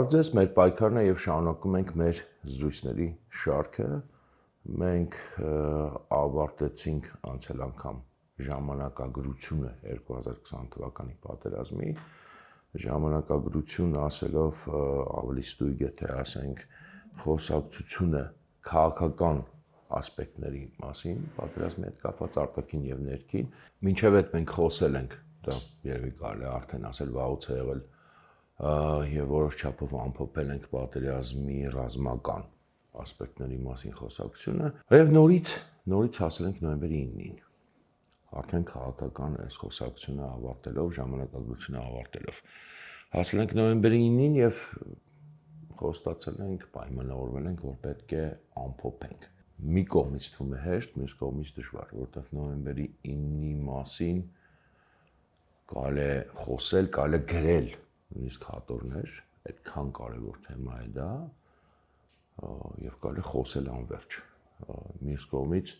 Բարև ձեզ, մեր պայքարն է եւ շարունակում ենք մեր զրույցների շարքը։ Մենք ավարտեցինք անցյալ անգամ ժամանակագրությունը 2020 թվականի պատերազմի ժամանակագրություն ասելով ավելի ստույգ է թե ասենք խոսակցությունը քաղաքական ասպեկտների մասին, պատերազմի հետ կապված արտաքին եւ ներքին, մինչեւ այդ մենք խոսել ենք, դա երևի կարելի է արդեն ասել վաղուց է եղել եւ որոշ չափով ամփոփել ենք պատերազմի ռազմական ասպեկտների մասին խոսակցությունը եւ նորից հասել ենք նոյեմբերի 9-ին արդեն քաղաքական այս խոսակցությունը ավարտելով ժամանակագրությունը ավարտելով հասել ենք նոյեմբերի 9-ին եւ խոստացել ենք պայմանավորվել ենք որ պետք է ամփոփենք մի կողմից թվում է հեշտ մյուս կողմից դժվար որովհետեւ նոյեմբերի 9-ի մասին կարելի է խոսել կարելի է գրել նույնիսկ հատորներ, այդքան կարևոր թեմա է դա եւ կարելի խոսել անverջ։ Մյուս կողմից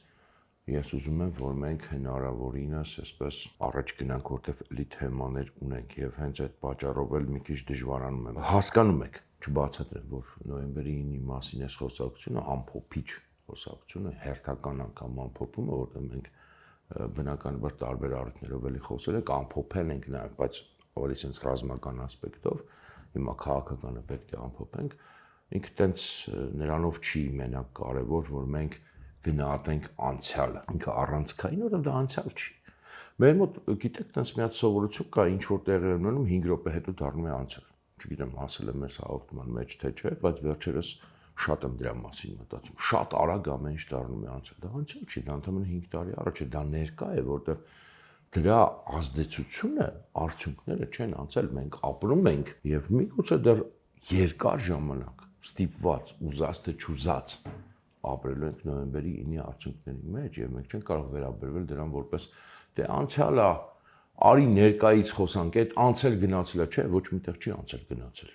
ես ուզում եմ, որ մենք հնարավորինս այսպես առաջ գնանք, որտեղ էլի թեմաներ ունենք եւ հենց այդ պատճառով էլ մի քիչ դժվարանում եմ։ Հասկանում եք, չբացատրեմ, որ նոյեմբերի 9-ի մասին այս խոսակցությունը ամփոփիչ խոսակցությունը հերթական անգամ ամփոփումը, որտեղ մենք բնականաբար տարբեր առիթներով էլի խոսել ենք, ամփոփել ենք նաեւ, բայց ավելի sense ռազմական ասպեկտով, հիմա քաղաքականը պետք է ամփոփենք, ինքը տենց նրանով չի մենակ կարևոր, որ մենք գնահատենք անցյալը, ինքը առանցքային, որովհետև դա անցյալ չի։ Մեր մոտ, գիտեք, տենց մի հատ սովորություն կա, ինչ որ տեղի ունենում 5 րոպե հետո դառնում է անցյալ։ Չգիտեմ, ասել եմ այս հաղորդման մեջ թե չէ, բայց վերջերս շատ եմ դրա մասին մտածում։ Շատ արագ ամեն ինչ դառնում է անցյալ։ Դա անցյալ չի, դա ընդամենը 5 տարի առաջ է, դա ներկա է, որովհետև դրա ազդեցությունը, արդյունքները չեն անցել, մենք ապրում ենք եւ միգուցե դեռ երկար ժամանակ ստիպված, ուզած թե չուզած ապրելու ենք նոյեմբերի 9-ի արդյունքների մեջ եւ մենք չենք կարող վերաբերվել դրան որպես դե անցյալա, արի ներկայից խոսանք, այդ անցել գնացել է, չէ, ոչ միտեղ չի անցել գնացել։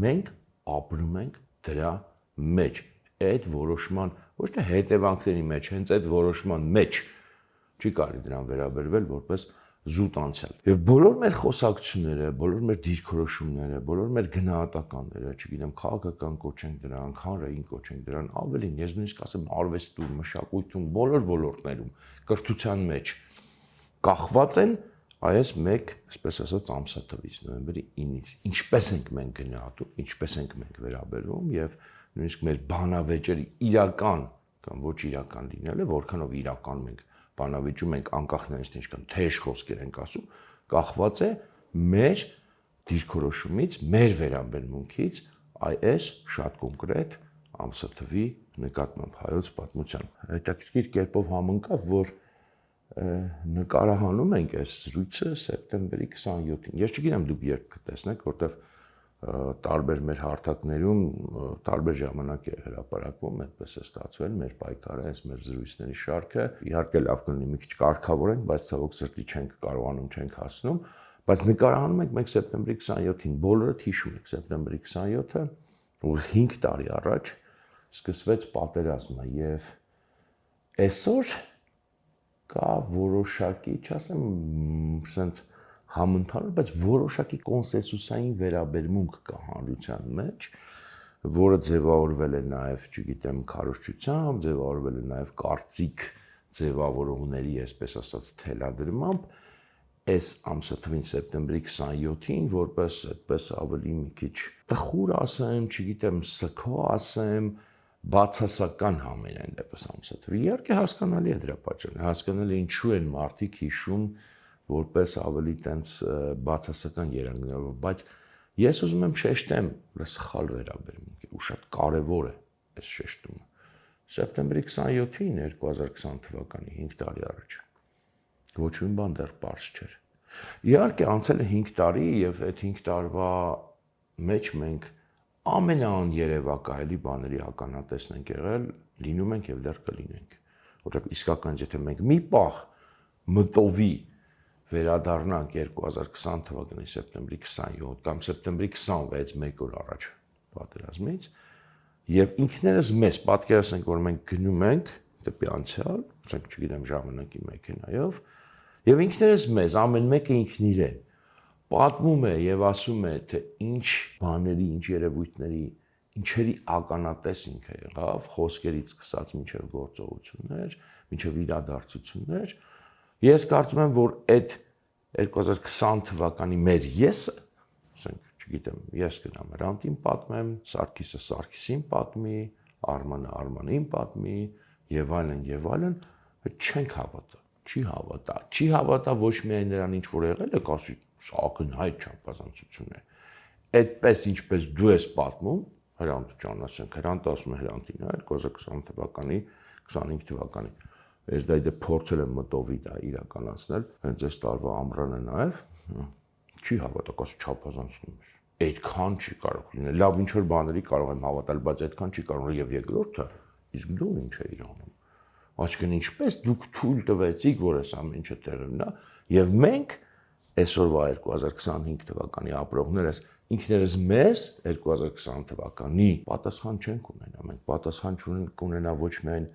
Մենք ապրում ենք դրա մեջ, այդ որոշման, ոչ թե հետևանքների մեջ, հենց այդ որոշման մեջ չի կարելի դրան վերաբերվել որպես զուտ անցյալ։ Եվ բոլոր մեր խոսակցությունները, բոլոր մեր դիրքորոշումները, բոլոր մեր գնահատականները, չգիտեմ, քաղաքական կոչենք դրան, հանրային կոչենք դրան, ավելին, ես նույնիսկ ասեմ արվեստում, մշակույթում, բոլոր ոլորտներում, կրթության մեջ կախված են այս մեկ, այսպես ասած, ամսաթվից, նոյեմբերի 9-ից։ Ինչպես ենք մենք գնահատում, ինչպես ենք մենք վերաբերվում եւ նույնիսկ մեր բանավեճերի իրական կամ ոչ իրական լինելը, որքանով իրականում ենք բանավիճում ենք անկախ նրանից ինչքան թեժ խոսքեր ենք ասում, կախված է մեր դիրքորոշումից, մեր վերաբերմունքից այս շատ կոնկրետ ամսաթվի նկատմամբ հայոց պատմության։ Հետաքրքիր կերպով համընկավ, որ նկարահանում ենք այս զրույցը սեպտեմբերի 27-ին։ Ես չգիտեմ դուք երբ կտեսնեք, որտեվ տարբեր մեր հարթակներում տարբեր ժամանակ է հրապարակվում, այդպես է ստացվել մեր պայքարը, այս մեր զրույցների շարքը։ Իհարկե լավ կլինի մի քիչ կարգավորենք, բայց ցավոք սրտի չենք կարողանում, չենք հասնում, բայց նկարահանում ենք մենք սեպտեմբերի 27-ին, բոլորը հիշում եք սեպտեմբերի 27-ը, որ 5 տարի առաջ սկսվեց պատերազմը եւ այսօր կա որոշակի, չասեմ, sense համընդհանուր, բայց որոշակի կոնսենսուսային վերաբերմունք կա հանրության մեջ, որը ձևավորվել է նաև, չգիտեմ, քարոզչությամբ, ձևավորվել է նաև կարծիք ձևավորողների, այսպես ասած, թելադրմամբ, այս ամսաթվին սեպտեմբերի 27-ին, որպես այդպես ավելի մի քիչ տխուր ասեմ, չգիտեմ, սքո ասեմ, բացասական համենայն դեպս ամսաթվի։ Իհարկե հասկանալի է դրա պատճառը, հասկանալի ինչու են մարդիկ հիշում որպես ավելի տենց բացասական երանգներով, բայց ես ուզում եմ շեշտեմ սխալ վերաբերմունքի ու շատ կարևոր է այս շեշտումը։ Սեպտեմբերի 27-ին 2020 թվականի 5 տարի առաջ ոչ մի բան դեռ պարզ չէր։ Իհարկե անցել է 5 տարի եւ այդ 5 տարվա մեջ մենք ամենաաներևակայելի բաների ականատեսն ենք եղել, լինում ենք եւ դեռ կլինենք։ Որտեղ իսկական եթե մենք մի պահ մտովի վերադառնանք 2020 թվականի սեպտեմբերի 27 կամ սեպտեմբերի 26 մեկ օր առաջ պատերազմից եւ ինքներս մեզ պատկերացնենք, որ մենք գնում ենք դեպի անցյալ, ասենք, չգիտեմ, ժամանակի մեքենայով եւ ինքներս մեզ ամեն մեկը ինքն իրեն պատմում է եւ ասում է, թե ինչ բաների, ինչ երևույթների, ինչերի ականատես ինքը եղավ, խոսքերից սկսած մինչև գործողություններ, մինչև իրադարձություններ։ Ես կարծում եմ, որ այդ 2020 թվականի մեր եսը, ասենք, չգիտեմ, ես գնամ Հրանտին պատմեմ, Սարգիսը Սարգիսին պատմի, Արմանը Արմանին պատմի, եւ այլն, չենք հավատա, չի հավատա ոչ միայն նրան ինչ որ եղել է, կասի, սա ակնհայտ չափազանցություն է։ Այդպես ինչպես դու ես պատմում, Հրանտ ջան, ասենք, Հրանտը ասում է Հրանտին, 2020 թվականի, 25 թվականի։ Ես դա փորձել եմ մտովի դա իրականացնել, հենց այս տարվա ամռանը նաև չի հավատա, կասի չափազանցնում ես։ Այդքան չի կարող լինել։ Լավ, ինչ որ բաների կարող եմ հավատալ, բայց այդքան չի կարող։ Եվ երկրորդը, իսկ դու ինչ ես անում։ Այսինքն ինչպես դուք թույլ տվեցիք, որ այս ամեն ինչը տեղի ունենա, եւ մենք այսօրվա 2025 թվականի ապրողներս ինքներս մեզ 2020 թվականի պատասխան չենք ունենա։ Մենք պատասխան չունենք ունենա ոչ միայն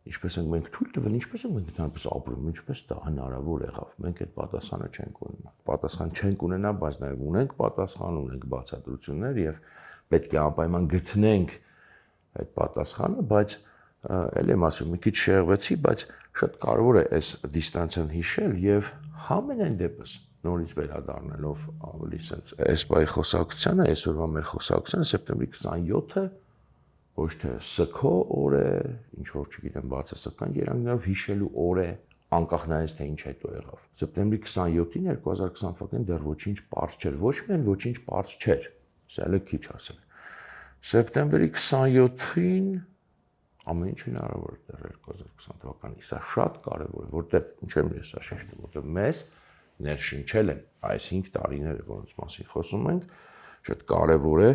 ինչպես ենք մենք թույլ տվել, ինչպես ենք մենք ընդհանրապես ապրում, ինչպես դա հնարավոր եղավ։ Մենք այդ պատասխանը չենք ունենա։ Պատասխան չենք ունենա, բայց նաև ունենք պատասխան, ունենք բացատրություններ եւ պետք է անպայման գտնենք այդ պատասխանը, բայց ել եմ ասում, մի քիչ շեղվեցի, բայց շատ կարևոր է այս դիստանցիան հիշել եւ համենայն դեպս նորից վերադառնալով ավելի sense այս բայ խոսակցությանը, այսօրվա մեր խոսակցությանը սեպտեմբերի 27-ը ոչ թե սքո օր է, ինչ որ չգիտեմ, բացասական երանգներով հիշելու օր է, անկախ նայած թե ինչ հետո եղավ։ Սեպտեմբերի 27-ին 2020 թվականին դեռ ոչինչ պարզ չէր, ոչ միայն ոչինչ պարզ չէր, սա էլ քիչ ասել։ Սեպտեմբերի 27-ին ամեն ինչ հնարավոր է դեռ 2020 թվականին, սա շատ կարևոր է, որտեղ ինչ եմ ես սա շեշտում, որտեղ մեզ ներշնչել են այս 5 տարիները, որոնց մասին խոսում ենք, շատ կարևոր է,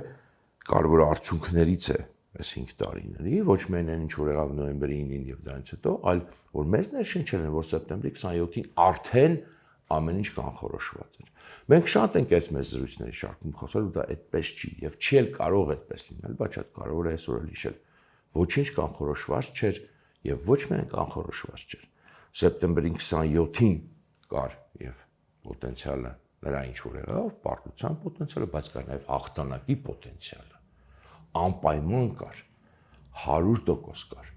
կարևոր արդյունքներից է այս 5 տարիների, ոչ միայն այն ինչ որ եղավ նոյեմբերի 9-ին եւ դրանից հետո, այլ որ մեզ ներշնչել են, որ սեպտեմբերի 27-ին արդեն ամեն ինչ կանխորոշված էր։ Մենք շատ ենք այս մեծ զրույցների շարքում խոսել, ու դա այդպես չի եւ չի էլ կարող այդպես լինել, բայց շատ կարևոր է այսօր հիշել։ Ոչինչ կանխորոշված չէր եւ ոչ միայն կանխորոշված չէր։ Սեպտեմբերի 27-ին կար եւ պոտենցիալը նրա ինչ որ եղավ, պարտության պոտենցիալը, բայց կար նաեւ հաղթանակի պոտենցիալը։ Անպայման կար, 100% կար,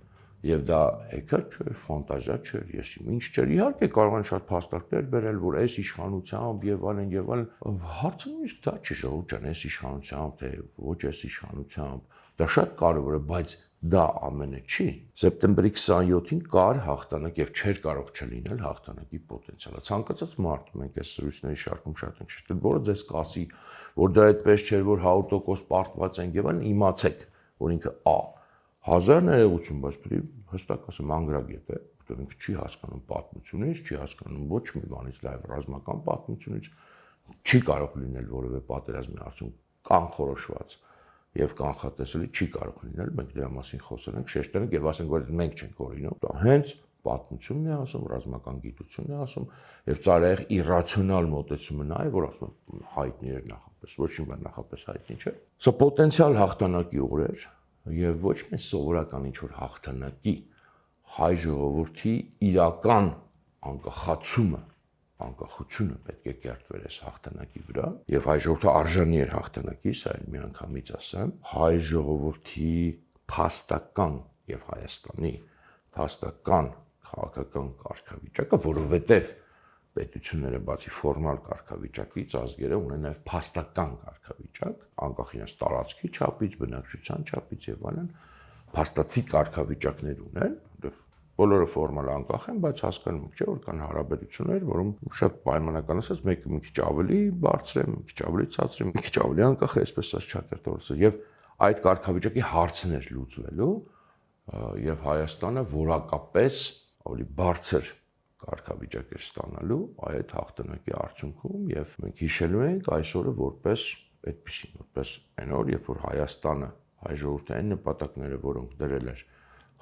եւ դա հեքիաթ չէր, ֆանտազիա չէր, ես ինչ չէր, իհարկե կարող են շատ փաստարկներ բերել, որ այս իշխանությամբ եւ այլն, հարցը նույնիսկ դա չի, ժողովուրդ ջան, այս իշխանությամբ, թե ոչ այս իշխանությամբ, դա շատ կարեւոր է, բայց դա ամենը չի։ Սեպտեմբերի 27-ին կար հաղթանակ եւ չէր կարող չլինել հաղթանակի պոտենցիալը։ Ցանկացած մարդ, մենք այս զրույցների շարքում շատ ենք շեշտել, որը ձեզ կասի, որ դա այդպես չէր, որ 100% պարտված են եւ այլն, իմացեք, որ ինքը հազար ներողություն, բայց պետք է հստակ ասեմ, անգրագետ է, որտեղ ինքը չի հասկանում պատմությունից, չի հասկանում ոչ մի բանից, լավ ռազմական պատմությունից, չի կարող լինել որևէ պատերազմի արդյունք կանխորոշված եւ կանխատեսելի չի կարող լինել, մենք դրա մասին խոսել ենք, շեշտել ենք եւ ասենք, որ մենք չենք օրինում, դա հենց պատմությունն է ասում, ռազմական գիտությունն է ասում եւ ծայրահեղ իրացիոնալ մոտեցումը նա է, որ ասում հայտնի էր նախապես, ոչ մի բան նախապես հայտնի չէ։ Սա պոտենցիալ հաղթանակի ուղր էր եւ ոչ մի սովորական ինչ որ հաղթանակի հայ ժողովրդի իրական անկախությունը պետք է կերտվեր այս հաղթանակի վրա եւ հայ ժողովուրդը արժանի էր հաղթանակի, սա էլ միանգամից ասեմ, հայ ժողովրդի փաստական եւ Հայաստանի փաստական քաղաքական կարգավիճակը, որովհետեւ պետությունները բացի ֆորմալ կարգավիճակից ազգերը ունեն նաեւ փաստական կարգավիճակ, անկախ իրենց տարածքի չափից, բնակչության չափից եւ այլն, փաստացի կարգավիճակներ ունեն, բոլորը ֆորմալ անկախ են, բայց հասկանում եք, չէ՞ որ կան հարաբերություններ, որում շատ պայմանական ասած, մեկը մի քիչ ավելի բարձր է, մի քիչ ավելի ցածր է, մի քիչ ավելի անկախ է, այսպես ասած ճակերտորսը եւ այդ կարգավիճակի հարցն էր լուծվելու եւ Հայաստանը որակապես ավելի բարձր կարգավիճակ էր ստանալու այդ հաղթանակի արդյունքում եւ մենք հիշելու ենք այսօրը որպես այդպեսին, որպես այն օր, երբ որ Հայաստանը հայ ժողովրդի այն նպատակները, որոնք դրել էր,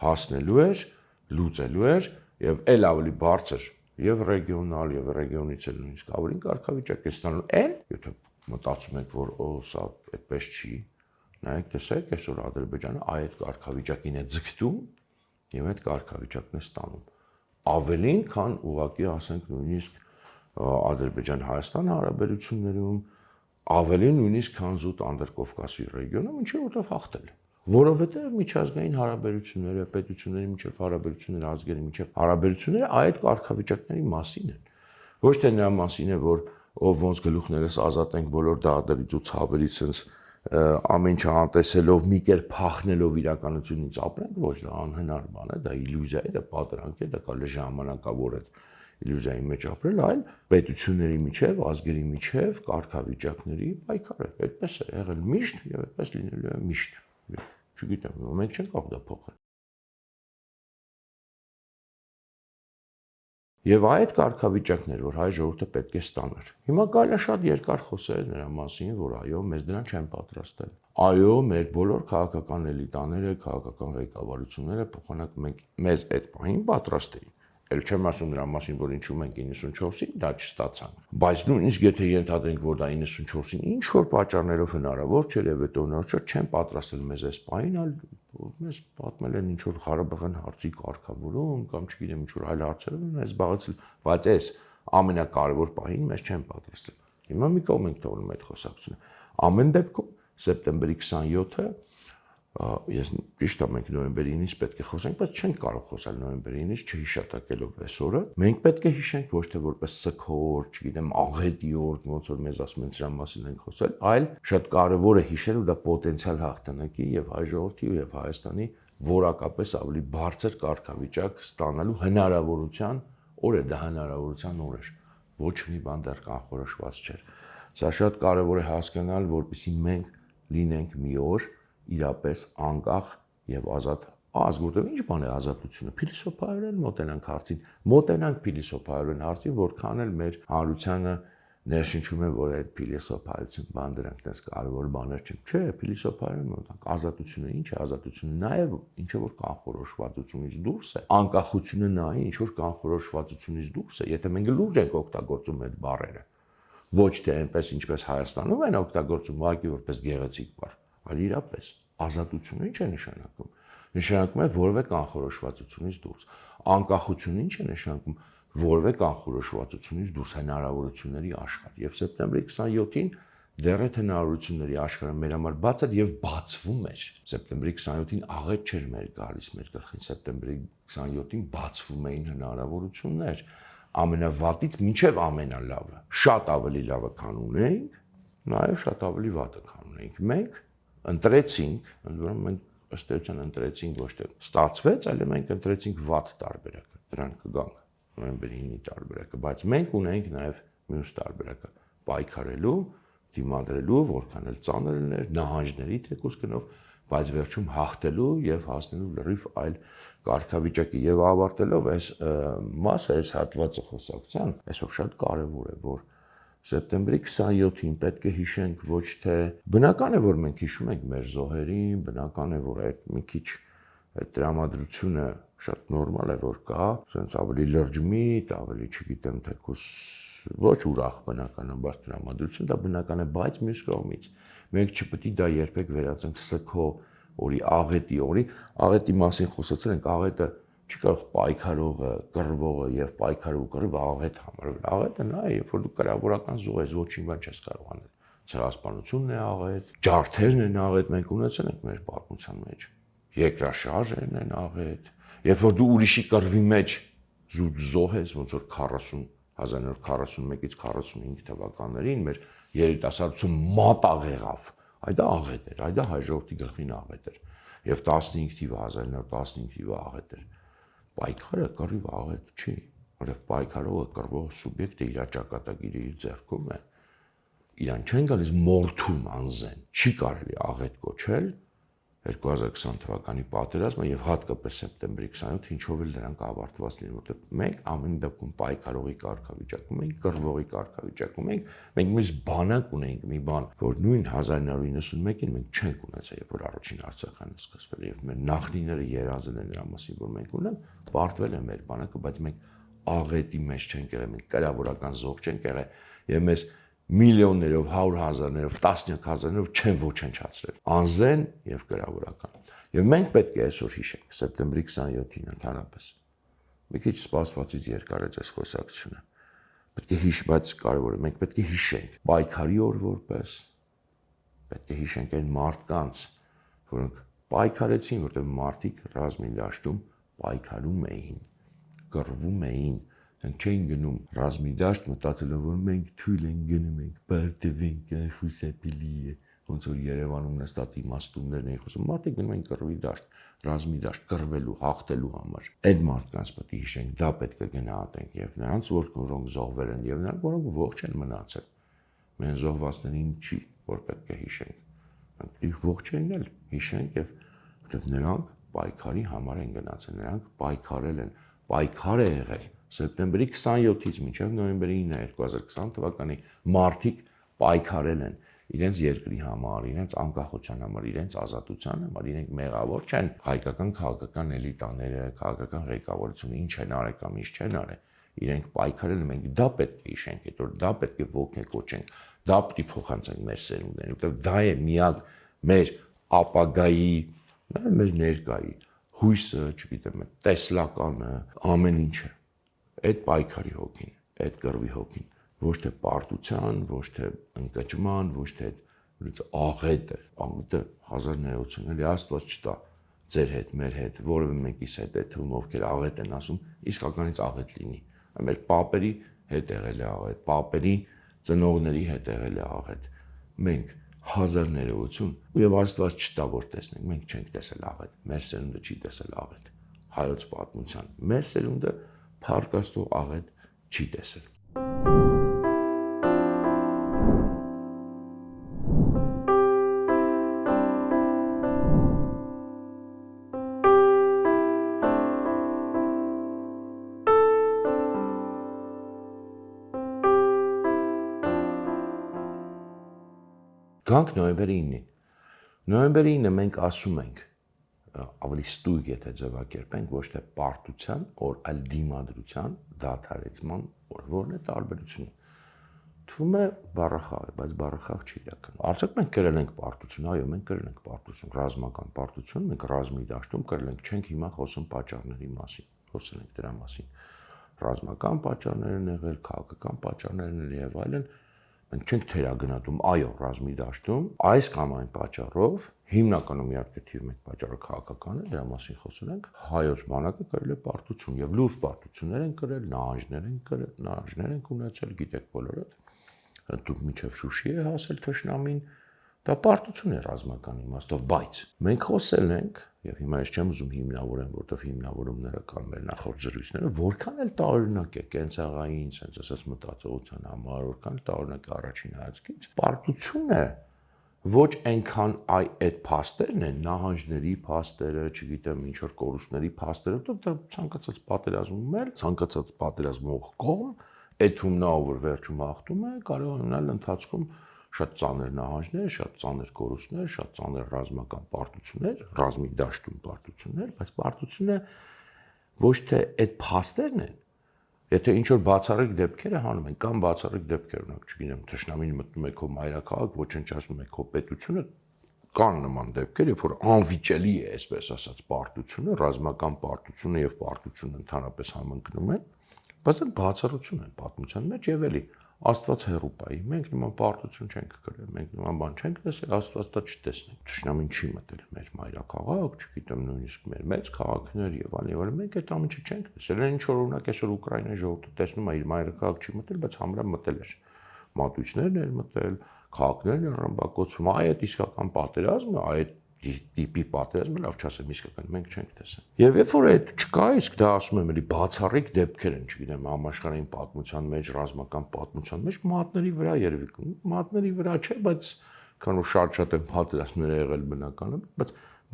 հասնելու էր, լուծելու էր եւ այլ ավելի բարձր եւ ռեգիոնալ եւ ռեգիոնից էլ նույնիսկ ավելի կարգավիճակ է ստանալու այն, եթե մտածում եք, որ սա այդպես չի, նայեք, տեսեք, այսօր Ադրբեջանը այդ կարգավիճակին է ձգտում եւ այդ կարգավիճակն է ստանում ավելին, քան ուղղակի ասենք նույնիսկ Ադրբեջան-Հայաստան հարաբերություններում, ավելի նույնիսկ քան զուտ Անդրկովկասի ռեգիոնում, ինչը որտեղ հաղթել է։ Որովհետև միջազգային հարաբերությունները, պետությունների միջև հարաբերությունները, ազգերի միջև հարաբերությունները այդ կարգավիճակների մասին են։ Ոչ թե նրա մասին է, որ ով ոնց գլուխներս ազատենք բոլոր դաղդերից ու ցավերից sense ամեն ինչ անտեսելով մի կերպ փախնելով իրականությունից ապրենք, ոչ, դա անհնար բան է, դա իլյուզիա է, դա պատրանք է, դա կարելի է ժամանակավոր է իլյուզիայի մեջ ապրել, այլ պետությունների միջև, ազգերի միջև կարգավիճակների պայքար է։ Այդպես է եղել միշտ եւ այդպես լինելու է միշտ։ Չգիտեմ, մենք չենք կարող դա փոխել։ Եվ այդ կարգավիճակներ, որ հայ ժողովուրդը պետք է ստանար։ Հիմա կարելի է շատ երկար խոսել նրա մասին, որ այո, մեզ դրան չեն պատրաստել։ Այո, մեր բոլոր քաղաքական էլիտաները, քաղաքական ղեկավարությունները փոխանակ մեզ այդ պահին պատրաստ էին։ Էլ չեմ ասում նրա մասին, որ ինչու մենք 94-ին դա չստացանք։ Բայց նույնիսկ եթե ենթադրենք, որ դա 94-ին ինչ որ պատճառներով հնարավոր չէր եւ հետոնարչը չեն պատրաստել մեզ այս պահին, այլ մեզ պատմել են ինչ որ Ղարաբաղյան հարցի կարգավորում կամ չգիտեմ ինչ որ այլ հարցերով մեզ զբաղեցել, բայց այս ամենակարևոր պահին մեզ չեն պատրաստել։ Հիմա մի կողմ ենք թողնում այդ խոսակցությունը։ Ամեն դեպքում սեպտեմբերի 27-ը ես ճիշտ է մենք նոյեմբերի 9-ից պետք է խոսենք, բայց չենք կարող խոսալ նոյեմբերի 9-ից չհիշատակելով այս օրը։ Մենք պետք է հիշենք ոչ թե որպես սգոր, չգիտեմ, աղետի օր, ոնց որ մեզ ասում են դրա մասին ենք խոսել, այլ շատ կարևոր է հիշել ու դա պոտենցիալ հաղթանակի եւ հայ ժողովրդի եւ Հայաստանի որակապես ավելի բարձր կարգավիճակ ստանալու հնարավորության օր է, դա հնարավորության օր էր։ Ոչ մի բան դեռ կանխորոշված չէր։ Սա շատ կարևոր է հասկանալ, որպեսզի մենք լինենք մի օր իրապես անկախ եւ ազատ ազգ, որտեղ ինչ բան է ազատությունը, փիլիսոփայորեն մոտենանք հարցին, մոտենանք փիլիսոփայորեն հարցին, որքան էլ մեր հանրությանը ներշնչում է, որ այդ փիլիսոփայություն բան դրանք դες կարևոր բաներ չեն։ Չէ, փիլիսոփայորեն մոտենանք, ազատությունը ինչ է, ազատությունը նաեւ ինչ որ կանխորոշվածությունից դուրս է, անկախությունը նաեւ ինչ որ կանխորոշվածությունից դուրս է, եթե մենք լուրջ ենք օգտագործում այդ բառերը, ոչ թե այնպես ինչպես Հայաստանում են օգտագործում, ուղղակի որպես գեղեցիկ բառ, այլ իրապես ազատությունը ինչ է նշանակում։ Նշանակում է որևէ կանխորոշվածությունից դուրս։ Անկախությունը ինչ է նշանակում, որևէ կանխորոշվածությունից դուրս հնարավորությունների աշխարհ։ Եվ սեպտեմբերի 27-ին դեռ այդ հնարավորությունների աշխարհը մեր համար բաց էր եւ բացվում էր։ Սեպտեմբերի 27-ին աղետ չէր մեր գալիս մեր գլխին, սեպտեմբերի 27-ին բացվում էին հնարավորություններ ամենավատից մինչև ամենալավը։ Շատ ավելի լավը քան ունեինք, նաեւ շատ ավելի վատը քան ունեինք։ Մենք ընտրեցինք, ընդ որում մենք ըստ էության ընտրեցինք ոչ թե ստացվեց, այլ մենք ընտրեցինք վատ տարբերակը, դրան կգանք նոյեմբերի 9-ի տարբերակը, բայց մենք ունենք նաեւ մյուս տարբերակը՝ պայքարելու, դիմադրելու, որքան էլ ծանր լիներ, նահանջների թեկուզ գնով, բայց վերջում հաղթելու եւ հասնելու լրիվ այլ կարգավիճակի եւ ավարտելով այս մասը, այս հատվածը խոսակցության, այսօր շատ կարեւոր է, որ սեպտեմբերի 27-ին պետք է հիշենք ոչ թե բնական է, որ մենք հիշում ենք մեր զոհերին, բնական է, որ այդ մի քիչ այդ տրամադրությունը շատ նորմալ է, որ կա, ասենց ավելի լրջմիտ, ավելի, չգիտեմ, թեկուզ ոչ ուրախ բնականաբար տրամադրություն, դա բնական է, բայց մյուս կողմից մենք չպետք է դա երբեք վերածենք սգո օրի, աղետի օրի, աղետի մասին խոսացել ենք, աղետը չի կարող պայքարողը, կռվողը եւ պայքարող կռիվ աղետ համարվել։ Աղետը նա է, երբ որ դու կրավորական զոհ ես, ոչինչ բան չես կարող անել։ Ցեղասպանությունն է աղետ, ջարդերն են աղետ, մենք ունեցել ենք մեր պատմության մեջ։ Երկրաշարժերն են աղետ, երբ որ դու ուրիշի կռվի մեջ զուտ զոհ ես, ոնց որ 1941-ից 45 թվականներին մեր երիտասարդությունը մատաղ եղավ, այդ աղետ էր, այդ հայ ժողովրդի գլխին աղետ էր, եւ 15 թիվը 1915 թիվը աղետ էր։ Պայքարը կռիվ աղետ չի, որովհետև պայքարողը կռվող սուբյեկտը իր ճակատագիրը իր ձեռքում է, իրան չեն գալիս մորթում անզեն, չի կարելի աղետ կոչել 2020 թվականի պատերազմը եւ հատկապես սեպտեմբերի 27-ը ինչով էլ դրանք ավարտված լինեն, որովհետեւ մենք ամեն դեպքում պայքարողի կարգավիճակում ենք, կռվողի կարգավիճակում ենք, մենք միշտ բանակ ունենք մի բան, որ նույն 1991-ին մենք չենք ունեցել, երբ որ առաջին Արցախյանը սկսվել եւ մեր նախնիները երազել են նրա մասին, որ մենք ունենք, պարտվել է մեր բանակը, բայց մենք աղետի մեջ չենք եղել, մենք կրավորական զոհ չենք եղել եւ մեզ միլիոններով, 100,000-ներով, տասնյակ հազարներով չեն ոչնչացրել, անզեն եւ կրավորական։ Եվ մենք պետք է այսօր հիշենք սեպտեմբերի 27-ին ընդհանրապես։ Մի քիչ սպասվածից երկար է այս խոսակցությունը, Պետք է բայց կարևորը մենք պետք է հիշենք պայքարի օր որպես, պետք է հիշենք այն մարդկանց, որոնք պայքարեցին, որտեղ մարդիկ ռազմի դաշտում պայքարում էին, կռվում էին, նրանք չէին գնում ռազմի դաշտ մտածելով, որ մենք թույլ ենք գնում ենք, բարտվենք, խուսափելի է, ոնց որ Երևանում նստած իմաստուններն էին խոսում, մարդիկ գնում են կռվի դաշտ, ռազմի դաշտ, կռվելու, հաղթելու համար։ Այդ մարդկանց պետք է հիշենք, դա պետք է գնահատենք եւ նրանց, որոնք զոհվել են, եւ նրանք, որոնք ողջ են մնացել։ Մենք զոհվածներին չի, որ պետք է հիշենք։ Մենք ողջերին էլ հիշենք եւ որովհետեւ նրանք պայքարի համար են գնացել, նրանք պայքարել են, պայքար է եղել սեպտեմբերի 27-ից մինչև նոյեմբերի 9, 2020 թվականի մարդիկ պայքարել են իրենց երկրի համար, իրենց անկախության համար, իրենց ազատության համար, իրենք մեղավոր չեն հայկական քաղաքական էլիտաները, քաղաքական ղեկավարությունը ինչ են արել կամ ինչ չեն արել, իրենք պայքարել են, մենք դա պետք է հիշենք, հետո դա պետք է ոգեկոչենք, դա պետք է փոխանցենք մեր սերունդներին, որովհետև դա է միակ մեր ապագայի, մեր ներկայի հույսը, չգիտեմ, տեսլականը, ամեն ինչը, այդ պայքարի հոգին, այդ կռվի հոգին, ոչ թե պարտության, ոչ թե ընկճման, ոչ թե աղետը 1980 էլի Աստված չտա ձեր հետ, մեր հետ, որևէ մեկիս հետ է թվում, ովքեր աղետ են ասում, իսկականից աղետ լինի։ Մեր պապերի հետ եղել է աղետ, պապերի ծնողների հետ եղել է աղետ։ Մենք 1000 ներողություն եւ Աստված չտա որ տեսնենք, մենք չենք տեսել աղետ, մեր սերունդը չի տեսել աղետ։ Հայոց պատմության մեր սերունդը փառք Աստծո աղետ չի տեսել։ Գանք նոյեմբերի 9-ին։ Նոյեմբերի 9-ը մենք ասում ենք, ավելի ստույգ եթե ձևակերպենք, ոչ թե պարտության օր, այլ դիմադրության, դադարեցման օր, որն է տարբերությունը։ Թվում է բառախաղ է, բայց բառախաղ չի իրականում։ Արդյոք մենք կրել ենք պարտություն, այո, մենք կրել ենք պարտություն, ռազմական պարտություն, մենք ռազմի դաշտում կրել ենք, չենք հիմա խոսում պատճառների մասին, խոսել ենք դրա մասին։ Ռազմական պատճառներ են եղել, քաղաքական պատճառներ են եւ այլն։ Մենք չենք թերագնահատում, այո, ռազմի դաշտում այս կամ այն պատճառով հիմնականում իհարկե թիվ 1 պատճառը քաղաքական է, դրա մասին խոսել ենք, հայոց բանակը կրել է պարտություն եւ լուրջ պարտություններ են կրել, նահանջներ են ունեցել, գիտեք բոլորը, դուք միջև Շուշի է հասել թշնամին, դա պարտություն է ռազմական իմաստով, բայց մենք խոսել ենք եւ հիմա ես չեմ ուզում հիմնավորեմ, որովհետեւ հիմնավորումները կան մեր նախորդ զրույցները, որքան էլ տարօրինակ է կենցաղային, sense ասած մտածողության համար, որքան տարօրինակ է առաջին հայացքից, պարտությունը ոչ այնքան այդ փաստերն են, նահանջների փաստերը, չգիտեմ, ինչ որ կորուստների փաստերը, դա ցանկացած պատերազմում էլ, ցանկացած պատերազմող կողմ, այդ ումնա որ վերջում հաղթում է, կարող է ունենալ ընթացքում շատ ծանր նահանջներ, շատ ծանր կորուստներ, շատ ծանր ռազմական պարտություններ, ռազմի դաշտում պարտություններ, բայց պարտությունը ոչ թե այդ փաստերն են, եթե ինչ որ բացառիկ դեպքերը հանում են, կամ բացառիկ դեպքեր, օրինակ, չգիտեմ, թշնամին մտնում է քո մայրաքաղաք, ոչնչացնում է քո պետությունը, կան նման դեպքեր, երբ որ անվիճելի է, այսպես ասած, պարտությունը, ռազմական պարտությունը եւ պարտությունը ընդհանրապես համընկնում են, բայց այդ բացառություն են պատմության մեջ եւ էլի Աստված հեռու պայի, մենք նման պարտություն չենք կրել, մենք նման բան չենք տեսել, Աստված դա չտեսնի։ Թշնամին չի մտել մեր մայրաքաղաք, չգիտեմ, նույնիսկ մեր մեծ քաղաքներ եւ այլն, մենք այդ ամենը չենք տեսել։ Ինչ որ օրինակ այսօր Ուկրաինայի ժողովուրդը տեսնում է իր մայրաքաղաք չի մտել, բայց համարյա մտել էր։ Մատույցներն էր մտել, քաղաքներն են ռմբակոծում, այդ իսկական պատերազմը, այդ տիպի պատերազմը լավ չասեմ, իսկական մենք չենք տեսել։ Եվ երբ որ այդ չկա, իսկ դա ասում եմ, էլի բացառիկ դեպքեր են, չգիտեմ, համաշխարհային պատմության մեջ, ռազմական պատմության մեջ, մատների վրա երևի, մատների վրա չէ, բայց քան որ շատ են պատերազմներ եղել բնականաբար, բայց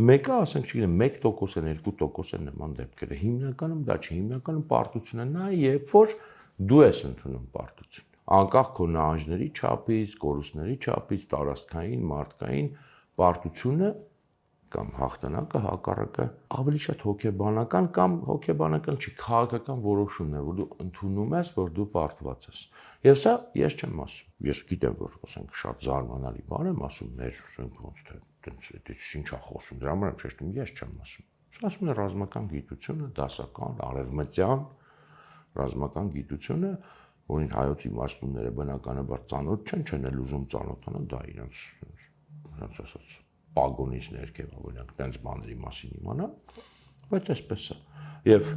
մեկը, ասենք, չգիտեմ, 1% են, 2% են նման դեպքերը։ Հիմնականում դա չի, հիմնականում պարտությունը նա է, երբ որ դու ես ընդունում պարտություն։ Անկախ քո նահանջների չափից, կորուստների չափից, տարածքային, մարդկային պարտությունը կամ հաղթանակը հակառակը ավելի շատ հոգեբանական կամ հոգեբանական չի, քաղաքական որոշումն է, որ դու ընդունում ես, որ դու պարտված ես։ Եվ սա ես չեմ ասում։ Ես գիտեմ, որ ասենք շատ զարմանալի բան եմ ասում, մեր ոնց թե այդպես ինչա խոսում, դրա համար եմ շեշտում, ես չեմ ասում։ Սա ասում է ռազմական գիտությունը, դասական, արևմտյան ռազմական գիտությունը, որին հայոց իմաստունները բնականաբար ծանոթ չեն էլ ուզում ծանոթանալ, դա իրենց ասած պագոնից ներքև ավելանք տենց բաների մասին իմանան, բայց այսպես է։ Եվ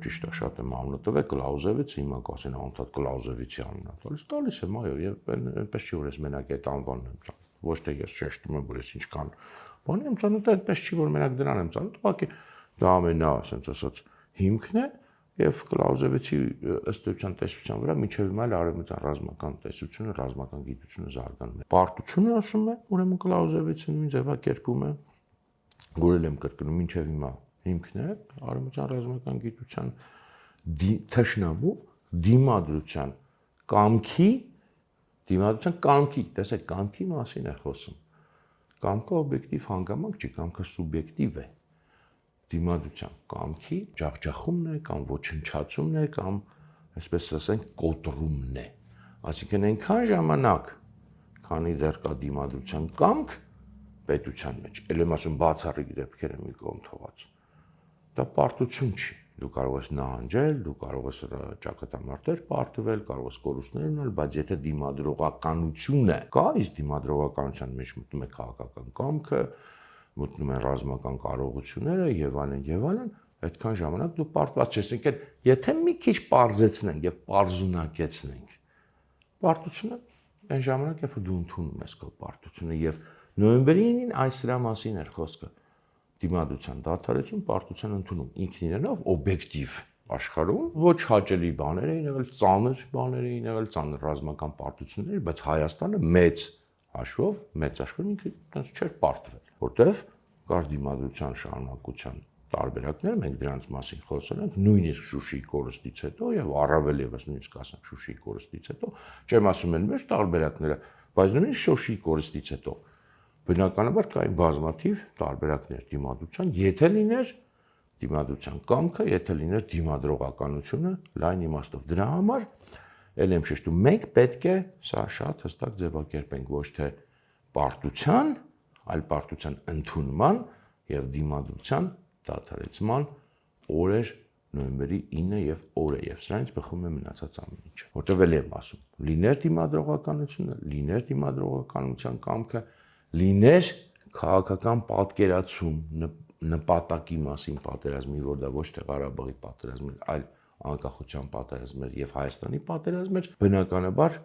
ճիշտ է, շատ եմ անունը տվել Կլաուզևից, հիմա կասեն անդադ Կլաուզևիցի անունը տալիս եմ, այո, եւ այնպես չի որ ես մենակ այդ անվանն եմ ծանոթ, ոչ թե ես շեշտում եմ, որ ես ինչքան բան եմ ծանոթ, այնպես չի որ մենակ դրան եմ ծանոթ, ուղղակի դա ամենա, ասենց ասած, հիմքն է եւ Կլաուզևիցի ըստ էության տեսության վրա միջև հիմա արևմտյան ռազմական տեսությունը, ռազմական գիտությունը զարգանում է։ Պարտությունը ասում է, ուրեմն Կլաուզևիցը նույն ձևակերպում է, որել եմ կրկնում միջև հիմա հիմքն է արևմտյան ռազմական գիտության թշնամու դիմադրության կամքի, տեսեք, կամքի մասին է խոսում։ Կամքը օբյեկտիվ հանգամանք չի, կամքը սուբյեկտիվ է։ Դիմադրության կամքի ջախջախումն է կամ ոչնչացումն է կամ այսպես ասենք կոտրումն է։ Այսինքն այնքան ժամանակ, քանի դեռ կա դիմադրության կամք պետության մեջ, ել եմ ասում բացառիկ դեպքերը մի կողմ թողած։ Դա պարտություն չի։ Դու կարող ես նահանջել, դու կարող ես ճակատամարտեր պարտվել, կարող ես կորուստներ ունենալ, բայց եթե դիմադրողականությունը կա, իսկ դիմադրողականության մեջ մտնում է քաղաքական կամքը, մտնում են ռազմական կարողությունները եւ այլն, այդքան ժամանակ դու պարտված ես։ Այսինքն, եթե մի քիչ պարզեցնենք եւ պարզունակեցնենք պարտությունը, այն ժամանակ երբ դու ընդունում ես քո պարտությունը եւ նոյեմբերի 9-ին այս դրա մասին էր խոսքը։ Դիմադրության դադարեցում, պարտության ընդունում ինքն իրենով օբյեկտիվ աշխարհում ոչ հաճելի բաներ էին եղել, ծանր բաներ էին եղել, ծանր ռազմական պարտություններ, բայց Հայաստանը մեծ հաշվով, մեծ աշխարհում ինքը այնպես չէր պարտվել, որտեվ կար դիմադրության շարունակության տարբերակներ, մենք դրանց մասին խոսել ենք, նույնիսկ Շուշիի կորստից հետո եւ առավել եւս նույնիսկ ասենք Շուշիի կորստից հետո, չեմ ասում են մյուս տարբերակները, բայց նույնիսկ Շուշիի կորստից հետո բնականաբար կային բազմաթիվ տարբերակներ դիմադրության, եթե լիներ դիմադրության կամքը, եթե լիներ դիմադրողականությունը լայն իմաստով։ Դրա համար ել եմ շեշտում, մենք պետք է սա շատ հստակ ձևակերպենք ոչ թե պարտության, այլ պարտության ընդունման եւ դիմադրության դադարեցման օրեր նոյեմբերի 9-ը եւ օրը եւ սրանից բխում է մնացած ամեն ինչ։ Որտեւ ել եմ ասում, լիներ դիմադրողականությունը, լիներ դիմադրողականության կամքը, լիներ քաղաքական պատկերացում նպատակի մասին պատերազմի, որ դա ոչ թե Ղարաբաղի պատերազմ էր, այլ անկախության պատերազմ էր եւ Հայաստանի պատերազմ էր, բնականաբար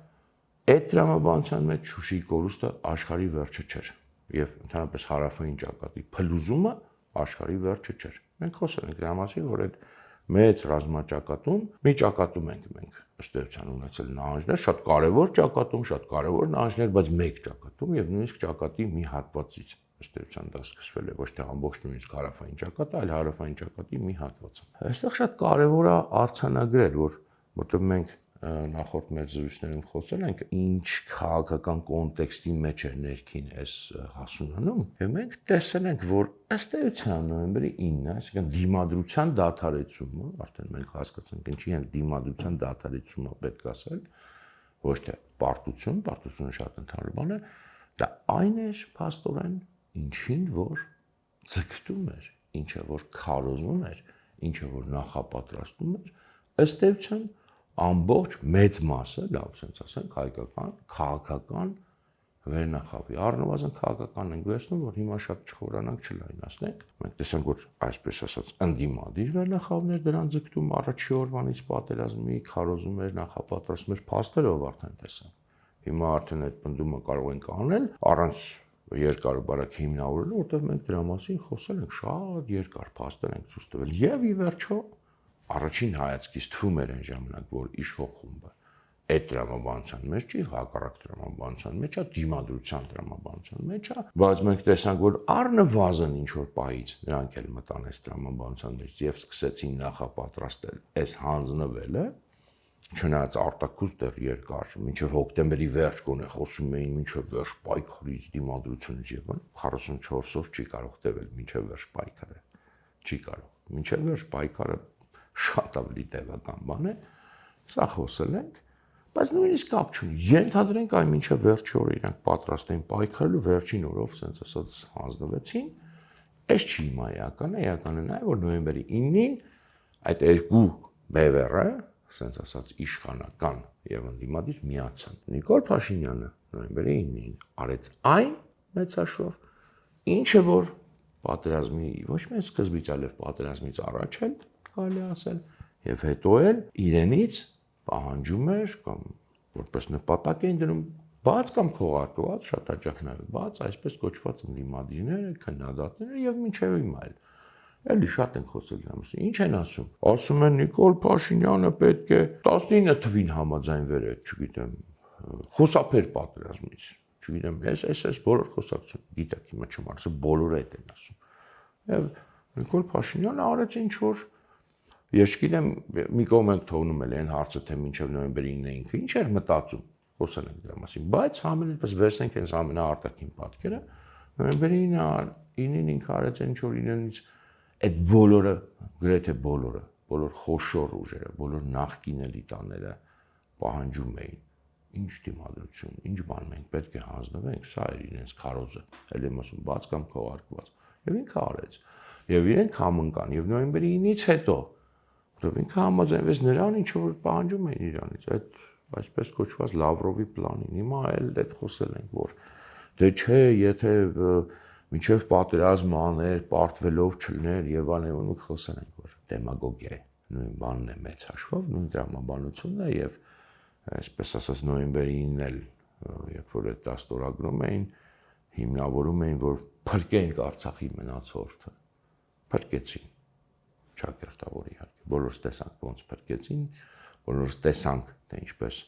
այդ տրամաբանության մեջ Շուշիի կորուստը աշխարհի վերջը չէր եւ ընդհանրապես հարավային ճակատի փլուզումը աշխարհի վերջը չէր։ Մենք խոսել ենք դրա մասին, որ այդ մեծ ռազմաճակատում մի ճակատում ենք մենք ըստ էության ունեցել նահանջներ, շատ կարևոր ճակատում, շատ կարևոր նահանջներ, բայց մեկ ճակատում եւ նույնիսկ ճակատի մի հատվածից ըստ էության դա սկսվել է ոչ թե ամբողջ նույնիսկ հարավային ճակատը, այլ հարավային ճակատի մի հատվածը։ Այստեղ շատ կարևոր է արձանագրել, որտեղ մենք նախորդ մեր զրույցներում խոսել ենք, ինչ քաղաքական կոնտեքստի մեջ է ներքին այս հասունանում, եւ մենք տեսել ենք, որ ըստ էության նոյեմբերի 9-ը, այսինքն դիմադրության դադարեցումը, արդեն մենք հասկացանք, ինչի հենց դիմադրության դադարեցումը պետք է ասել, ոչ թե պարտությունը շատ ընդհանուր բան է, դա այն է փաստորեն, ինչին որ ձգտում էր, ինչը որ քարոզում էր, ինչը որ նախապատրաստում էր, ըստ էության ամբողջ մեծ մասը, լավ sense ասենք, հայկական, քաղաքական վերնախավի, առնվազն քաղաքական ենք վերցնում, որ հիմա շատ չխորանանք, չլայնացնենք։ Մենք տեսանք, որ այսպես ասած, ընդդիմադիր վերնախավներ դրան ձգտում առաջի օրվանից պատերազմի քարոզում էր, նախապատրաստում էր, փաստերով արդեն տեսանք։ Հիմա արդեն այդ պնդումը կարող ենք անել առանց երկար ու բարակ հիմնավորելու, որտեղ մենք դրա մասին խոսել ենք, շատ երկար փաստեր ենք ցույց տվել։ Եվ ի վերջո առաջին հայացքից թվում էր այն ժամանակ, որ իշխող խումբը այդ դրամաբանության մեջ չի, հակառակ դրամաբանության մեջ է, դիմադրության դրամաբանության մեջ է, բայց մենք տեսանք, որ առնվազն ինչ որ պահից նրանք էլ մտան այս դրամաբանության մեջ եւ սկսեցին նախապատրաստել այս հանձնվելը, չնայած արտակուս դեռ երկար, մինչև հոկտեմբերի վերջ կոնե խոսում էին մինչև վերջ պայքարից, դիմադրությունից եւ 44 օր չի կարող տևել մինչև վերջ պայքարը, չի կարող, մինչև վերջ պայքարը շատ ավելի տևական բան է, սա խոսել ենք, բայց նույնիսկ կապ չունի, ենթադրենք այն մինչև վերջի օրը իրանք պատրաստ էին պայքարելու, վերջին օրով, ասենց ասած, հանձնվեցին, այս չի հիմա էականը, էականը նա է, որ նոյեմբերի 9-ին այդ երկու բևեռը ասենց ասած իշխանական եւ ընդդիմադիր միացան։ Նիկոլ Փաշինյանը նոյեմբերի 9-ին արեց այն մեծաշով, ինչը որ պատերազմի ոչ միայն սկզբից, այլև պատերազմից առաջ էլ կարելի ասել եւ հետո էլ իրենից պահանջում էր կամ որպես նպատակ էին դնում բաց կամ քողարկված, շատ հաճախ նաեւ բաց, այսպես կոչված ընդդիմադիրները, քննադատները եւ մինչեւ հիմա էլ էլի շատ են խոսել դրա մասին։ Ինչ են ասում։ Ասում են Նիկոլ Փաշինյանը պետք է 19 թվին համաձայնվեր է, չգիտեմ, խոսափեր պատերազմից։ Չգիտեմ, այս բոլոր խոսակցություն, գիտեք, հիմա չեմ ասում, բոլորը այդ են ասում։ Եվ Նիկոլ Փաշինյանը արեց ինչ որ ես չգիտեմ, մի կողմ ենք թողնում էլ այն հարցը, թե մինչև նոյեմբերի 9-ը ինքը ինչ էր մտածում, խոսել ենք դրա մասին, բայց համենայնպես վերցնենք այս ամենաարտաքին պատկերը, նոյեմբերի 9-ին ինքը արեց ինչ որ իրենից այդ բոլորը, գրեթե բոլոր խոշոր ուժերը, բոլոր նախկին էլիտաները պահանջում էին ինչ դիմադրություն, ինչ բան մենք պետք է հանձնվենք, սա էր իրենց քարոզը, էլ եմ ասում, բաց կամ քողարկված։ Եվ ինքը արեց։ Եվ իրենք համընկան, եւ նոյեմբերի 9-ից հետո դեռ ինքը համաձայնվեց նրան, ինչ որ պահանջում էին իրանից, այդ այսպես կոչված Լավրովի պլանին։ Հիմա էլ այդ խոսել ենք, որ դե չէ, եթե մինչև պատերազմը աներ, պարտվելով չլներ եւ այլն, խոսել ենք, որ դեմագոգիա է, նույն բանն է մեծ հաշվով, նույն դրամաբանությունն է եւ այսպես ասած նոյեմբերի 9-ն էլ երբ որ այդ դաստորագրում էին, հիմնավորում էին, որ փրկենք Արցախի մնացորդը, փրկեցին, ճակերտավոր իհարկե, բոլորս տեսանք ոնց փրկեցին, բոլորս տեսանք, թե ինչպես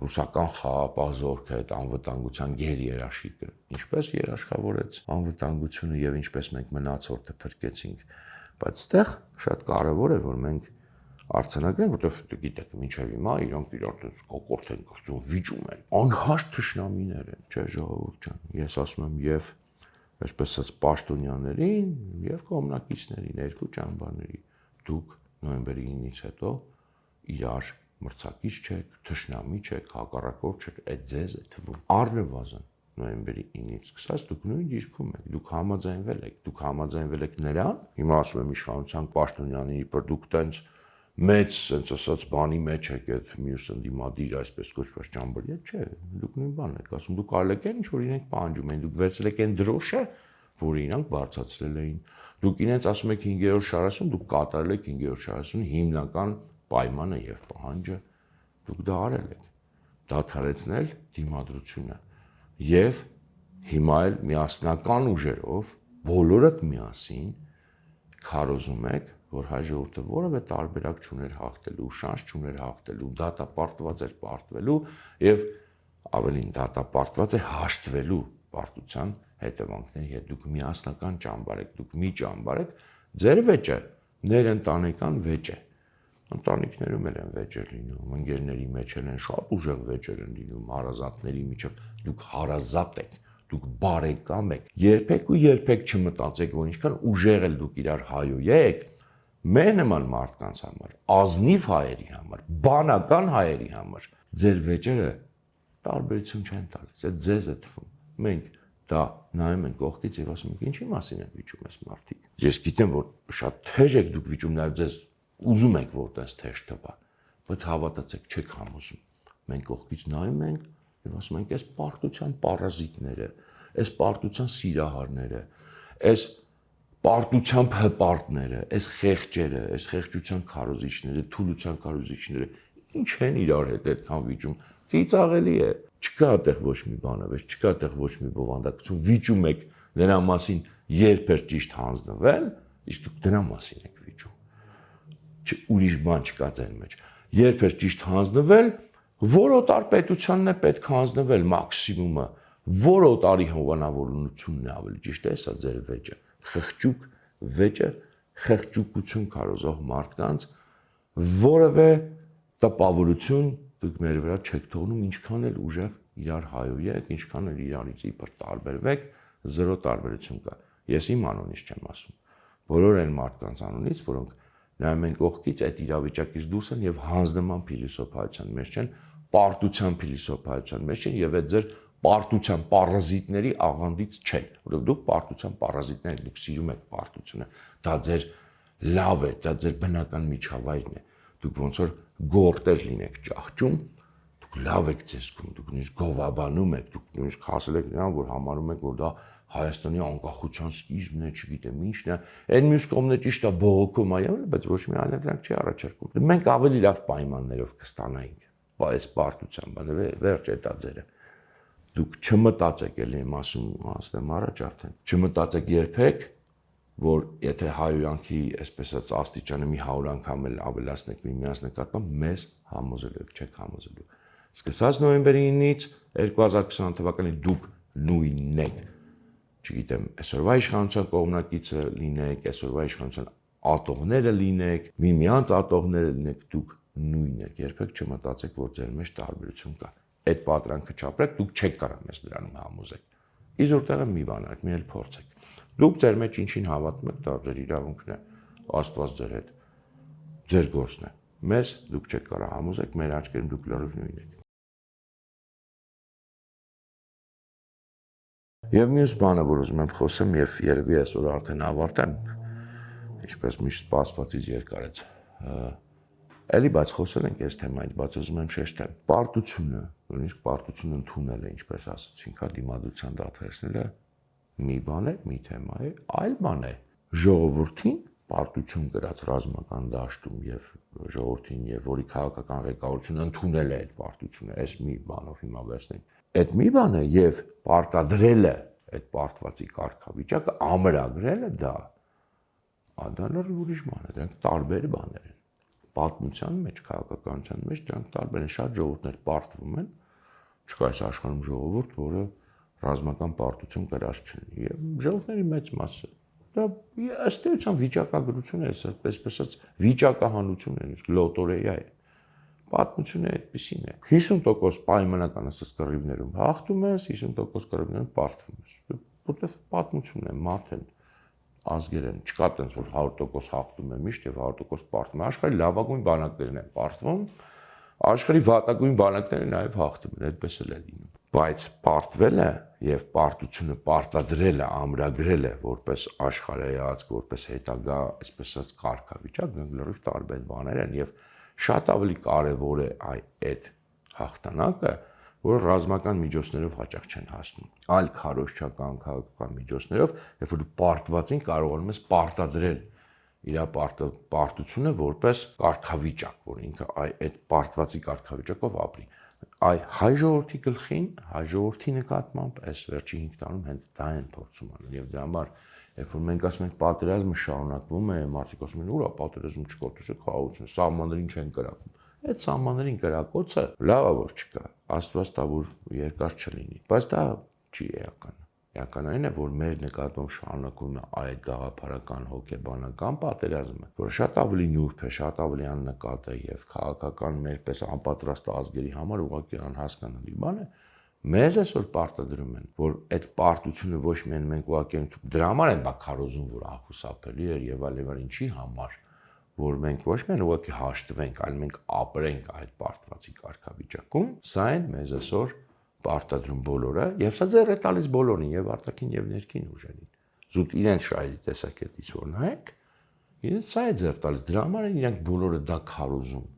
ռուսական խաղապահ զորքը այդ անվտանգության գերերաշխիքը, ինչպես երաշխավորեց անվտանգությունը եւ ինչպես մենք մնացորդը փրկեցինք, բայց այդտեղ շատ կարեւոր է, որ մենք արձանագրենք, որովհետեւ գիտեք, մինչեւ հիմա իրանք իրար կոկորտ են գործում, վիճում են, անհաշտ թշնամիներ են, չէ՞ ժողովուրդ ջան, ես ասում եմ եւ այսպես ասած պաշտոնյաներին եւ կողմնակիցներին, երկու ճամբարների, դուք նոյեմբերի 9-ից հետո իրար մրցակից չեք, թշնամի չեք, հակառակորդ չեք, այդ ձեզ է թվում։ Առնվազն նոյեմբերի 9-ից սկսած դուք նույն դիրքում եք, դուք համաձայնվել եք նրան, հիմա ասում եմ իշխանության պաշտոնյանի իբր դուք տենց մեծ, ասենց ասած, բանի մեջ եք այդ մյուս ընդդիմադիր, այսպես կոչված ճամբարի, չէ, դուք նույն բանն եք ասում, դուք արել եք ինչ որ իրենք պահանջում էին, դուք վերցրել եք այն դրոշը, որը իրանք բարձրացրել էին, դուք իրենց ասում եք 5-րդ շարասյուն, դուք կատարել եք 5-րդ շարասյունի հիմնական պայմանը եւ պահանջը, դուք դա արել եք, դադարեցնել դիմադրությունը եւ հիմա էլ միասնական ուժերով բոլորդ միասին քարոզում եք, որ հայ ժողովուրդը որևէ տարբերակ չուներ հաղթելու, շանս չուներ հաղթելու, դատապարտված էր պարտվելու եւ ավելին դատապարտված է հաշտվելու պարտության հետևանքների հետ։ Դուք միասնական ճամբար եք, դուք մի ճամբար եք, ձեր վեճը ներընտանեկան վեճ է։ Ընտանիքներում էլ են վեճեր լինում, ընկերների մեջ էլ են շատ ուժեղ վեճեր են լինում, հարազատների միջև դուք հարազատ եք, դուք բարեկամ եք։ Երբեք չմտածեք, որ ինչքան ուժեղ էլ դուք իրար հայոյեք, մեր նման մարդկանց համար, ազնիվ հայերի համար, բանական հայերի համար, ձեր վեճերը տարբերություն չեն տալիս, այդ ձեզ է թվում։ Մենք դա նայում ենք կողքից եւ ասում ենք, ինչի մասին են վիճում այս մարդիկ։ Ես գիտեմ, որ շատ թեժ եք դուք վիճում, նաեւ ձեզ ուզում եք, որ տես թեժ թվա, բայց հավատացեք, չեք համոզում։ Մենք կողքից նայում ենք եւ ասում ենք, այս պարտության պարազիտները, այս պարտության սիրահարները, այս պարտությամբ հպարտները, այս խեղճերը, այս խեղճության քարոզիչները, թուլության քարոզիչները, ինչ են իրար հետ այդքան վիճում, ծիծաղելի է, չկա այդտեղ ոչ մի բանավեճ, չկա այդտեղ ոչ մի բովանդակություն, վիճում եք նրա մասին երբ էր ճիշտ հանձնվել, իսկ դուք դրա մասին եք վիճում, ուրիշ բան չկա ձեր մեջ, երբ էր ճիշտ հանձնվել, որ օտար պետությանն է պետք հանձնվել մաքսիմումը, որ օտարի հովանավորությունն է ավելի ճիշտ է, սա ձեր վեճը, խղճուկ վեճը, խղճուկություն քարոզող մարդկանց որևէ տպավորություն դուք մեր վրա չեք թողնում, ինչքան էլ ուժեղ իրար հայոյեք, ինչքան էլ իրարից իբր տարբերվեք, զրո տարբերություն կա։ Ես իմ անունից չեմ ասում, բոլոր այն մարդկանց անունից, որոնք նայում են կողքից այդ իրավիճակից դուրս են եւ հանձնման փիլիսոփայության մեջ չեն, պարտության փիլիսոփայության մեջ են եւ այդ ձեր պարտության պարազիտների աղանդից չեն, որովհետև դուք պարտության պարազիտներ եք, դուք սիրում եք պարտությունը, դա ձեր լավ է, դա ձեր բնական միջավայրն է, դուք ոնց որ գործեր լինեք ճահճում, դուք լավ եք ձեզ զգում, դուք նույնիսկ գովաբանում եք, դուք նույնիսկ հասել եք նրան, որ համարում եք, որ դա Հայաստանի անկախության սկիզբն է, չգիտեմ ինչն է, այն մյուս կողմն է ճիշտ է բողոքում այ, բայց ոչ մի այլ դրանք չի առաջարկում։ Մենք ավելի լավ պայմաններով կստանայինք, այս պարտության բանը վերջ էտա ձերը։ Դուք չմտածեք, էլի եմ ասում առաջ արդեն, չմտածեք երբեք, որ եթե հայոյանքի, այսպես ասած, աստիճանը մի 100 անգամ էլ ավելացնեք միմյանց նկատմամբ, մեզ համոզելու եք, չեք համոզելու։ Սկսած նոյեմբերի 9-ից 2020 թվականի դուք նույնն եք, չգիտեմ, այսօրվա իշխանության կողմնակիցը լինեք, այսօրվա իշխանության ատողները լինեք, միմյանց ատողները լինեք, դուք նույնն եք, երբեք չմտածեք, որ ձեր մեջ տարբերություն կա։ Այդ պատրանքը չապրեք, դուք չեք կարող մեզ դրանում համոզեք։ Իզուր տեղը մի բան արեք, մի էլ փորձեք։ Դուք ձեր մեջ ինչին հավատում եք, դա ձեր իրավունքն է, Աստված ձեր հետ, ձեր գործն է։ Մեզ դուք չեք կարող համոզեք, մեր աչքերում դուք լրիվ նույնն եք։ Եվ մյուս բանը, որ ուզում եմ խոսեմ, եւ երևի այսօր արդեն ավարտեմ, ինչպես միշտ սպասվածից երկարեց։ Էլի բայց խոսել ենք այս թեմայից, բայց ուզում եմ շեշտել։ Պարտությունը, նույնիսկ պարտությունը ընդունել է, ինչպես ասացինք, դիմադրության դադարեցնելը մի բան է, մի թեմա է, այլ բան է ժողովրդին պարտություն գրած ռազմական դաշտում եւ ժողովրդին եւ որի քաղաքական ղեկավարությունը ընդունել է այդ պարտությունը, այս մի բանով հիմա վերցնենք։ Այդ մի բան է եւ պարտադրելը, այդ պարտվածի կարգավիճակը ամրագրելը դա ուրիշ բան է, դրանք տարբեր բաներ են։ Պատմության մեջ, քաղաքականության մեջ դրանք տարբեր են, շատ ժողովուրդներ պարտվում են, չկա այս աշխարհում ժողովուրդ, որը ռազմական պարտություն կրած չլինի, եւ ժողովուրդների մեծ մասը դա ըստ էության վիճակագրություն է, այսպես ասած վիճակահանություն է, իսկ լոտորեա է։ Պատմությունը այդպեսին է։ 50% պայմանական ասած կռիվներում հաղթում ես, 50% կռիվներում պարտվում ես։ Որտեվ պատմությունն է, մարդ են, ազգեր են, չկա տենց որ 100% հաղթում է միշտ եւ 100% պարտվում է։ Աշխարհի լավագույն բանակներն են պարտվում, աշխարհի վատագույն բանակները նաեւ հաղթում են, այդպես էլ է լինում։ Բայց պարտվելը եւ պարտությունը պարտադրելը, ամրագրելը որպես աշխարհայացք, որպես հետագա, այսպես ասած կարգավիճակ, դրանք լրիվ տարբեր բաներ են եւ շատ ավելի կարևոր է այդ հաղթանակը, որ ռազմական միջոցներով հաճախ չեն հասնում, այլ քարոզչական քաղաքական միջոցներով, երբ որ դու պարտվածին կարողանում ես պարտադրել իր պարտությունը որպես կարգավիճակ, որ ինքը այդ պարտվածի կարգավիճակով ապրի։ Հայ ժողովրդի գլխին, հայ ժողովրդի նկատմամբ այս վերջի 5 տարում հենց դա են փորձում անել եւ դրա համար երբ որ մենք ասում ենք պատերազմը շարունակվում է, մարդիկ ասում են՝ «Ուրա պատերազմ չկա, տեսեք խաղաղություն, սահմաններին չեն կրակում»։ Այդ սահմաններին կրակոցը լավ է որ չկա, Աստված տա որ երկար չլինի, բայց դա չի էական։ Էականն է, որ մեր նկատմամբ շարունակվում է այդ գաղափարական հոգեբանական պատերազմը, որը շատ ավելի նուրբ է, շատ ավելի աննկատ է եւ քաղաքական մեր պես անպատրաստ ազգերի համար ուղղակի անհասկանալի բան է։ Մեզ այսօր պարտադրում են, որ այդ պարտությունը ոչ միայն մենք ուղղակի դրա համար են բակարոզում, որ ախուսափելի է եւ այլն, ինչի համար, որ մենք ոչ միայն ուղղակի հաշտվենք, այլ մենք ապրենք այդ պարտվածի կարգավիճակում, սա են մեզ այսօր պարտադրում բոլորը, եւ սա ձեռ է տալիս բոլորին, եւ արտաքին եւ ներքին ուժերին։ Զուտ իրենց շահերի տեսակետից որ նայեք, իրենց սա է ձեռ տալիս, դրա համար են իրենք բոլորը դա քարոզում։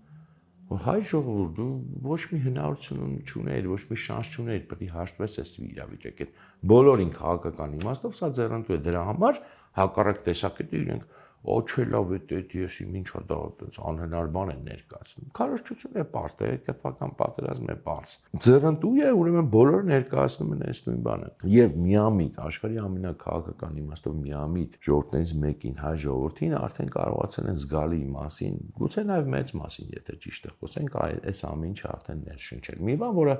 Որ հայ ժողովուրդը ոչ մի հնարավորություն չուներ, ոչ մի շանս չուներ, պետք է հաշտվես այս իրավիճակի հետ։ Բոլորին քաղաքական իմաստով սա ձեռնտու է, դրա համար հակառակ տեսակետը իրենք Օ չէ լավ է դե եսի ինչա դա այդպես անհնար բան են ներկայացնում։ Քարոզչություն է պարտ է, կատվական պատերազմ է պարզ։ Ձեռնտու է, ուրեմն բոլորը ներկայացնում են այս նույն բանը։ Եվ միամիտ աշխարհի ամենակաղաքական իմաստով միամիտ ժողովուրդներից մեկին հայ ժողովրդին արդեն կարողացել են զգալի մասին, գուցե նաև մեծ մասին, եթե ճիշտ է խոսենք, այս ամեն ինչը արդեն ներշնչել։ Մի բան, որը